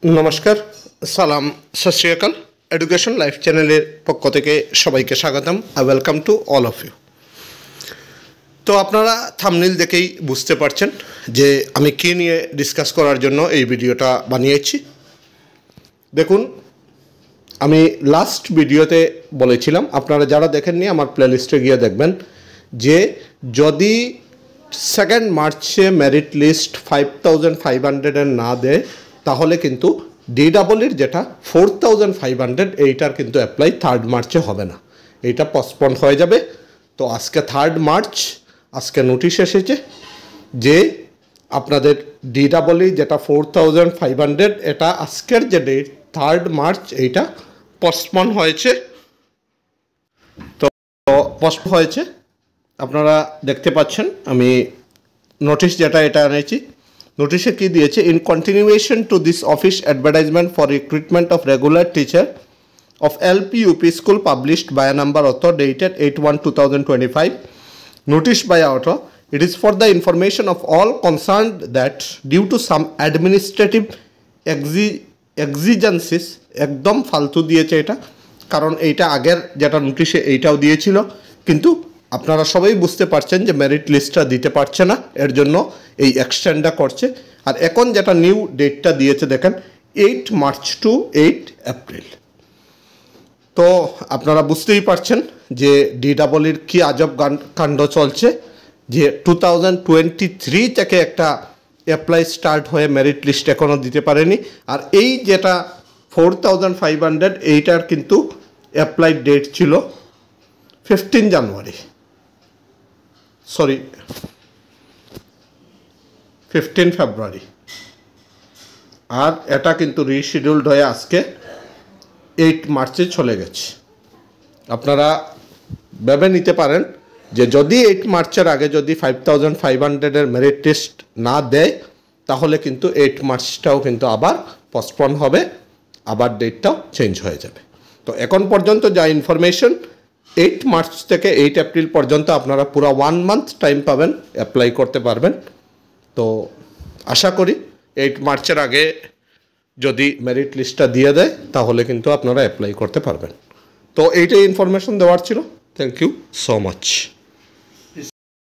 नमस्कार सलाम सत श्री अकाल एडुकेशन लाइफ चैनल पक्ष থেকে সবাইকে স্বাগতম I welcome to all of you. तो আপনারা থাম্বনেল দেখেই বুঝতে পারছেন যে আমি কি নিয়ে ডিসকাস করার জন্য এই ভিডিওটা বানিয়েছি। দেখুন আমি লাস্ট ভিডিওতে বলেছিলাম, আপনারা যারা দেখেননি আমার প্লেলিস্টে গিয়ে দেখবেন, যে যদি 2 মার্চে মেরিট লিস্ট 5500 এর না দেয় তাহলে কিন্তু ডিডাবলইর যেটা 4500 এইটার কিন্তু অ্যাপ্লাই 3 মার্চে হবে না, এইটা পোস্টপোন হয়ে যাবে। তো আজকে 3 মার্চ, আজকে নোটিশ এসেছে যে আপনাদের ডিডাবলই যেটা 4500 এটা আজকের যে ডেট 3 মার্চ এইটা পোস্টপোন হয়েছে। তো পোস্টপোন হয়েছে আপনারা দেখতে পাচ্ছেন, আমি নোটিশ যেটা এটা এনেছি। নোটিশে কি দিয়েছে, in continuation to this office advertisement for recruitment of regular teacher of LP UP school published by a number author dated 8/1/2025, notice by author, it is for the information of all concerned that due to some administrative exigencies, একদম ফালতু দিয়েছে এটা, কারণ এইটা আগের যেটা নোটিশে এইটাও দিয়েছিল, কিন্তু আপনারা সবাই বুঝতে পারছেন যে মেরিট লিস্টটা দিতে পারছে না, এর জন্য এই এক্সটেন্ডটা করছে। আর এখন যেটা নিউ ডেটটা দিয়েছে দেখেন 8 মার্চ টু 8 এপ্রিল। তো আপনারা বুঝতেই পারছেন যে ডিডাবলইর কি আজব কাণ্ড চলছে, যে 2023 থেকে একটা অ্যাপ্লাই স্টার্ট হয়ে মেরিট লিস্ট এখনও দিতে পারেনি। আর এই যেটা 4500 এইটার কিন্তু অ্যাপ্লাই ডেট ছিল 15 ফেব্রুয়ারি, আর এটা কিন্তু রিশিডিউলড হয়ে আজকে 8 মার্চে চলে গেছে। আপনারা ভেবে নিতে পারেন যে যদি 8 মার্চের আগে যদি 5500 এর মেরিট লিস্ট না দেয় তাহলে কিন্তু 8 মার্চটাও কিন্তু আবার পোস্টপোন হবে, আবার ডেটটাও চেঞ্জ হয়ে যাবে। তো এখন পর্যন্ত যা ইনফরমেশন, 8 মার্চ থেকে 8 এপ্রিল পর্যন্ত আপনারা পুরো 1 মান্থ টাইম পাবেন, অ্যাপ্লাই করতে পারবেন। তো আশা করি 8 মার্চের আগে যদি মেরিট লিস্টটা দিয়ে দেয় তাহলে কিন্তু আপনারা অ্যাপ্লাই করতে পারবেন। তো এইটাই ইনফরমেশন দেওয়ার ছিল। Thank you so much.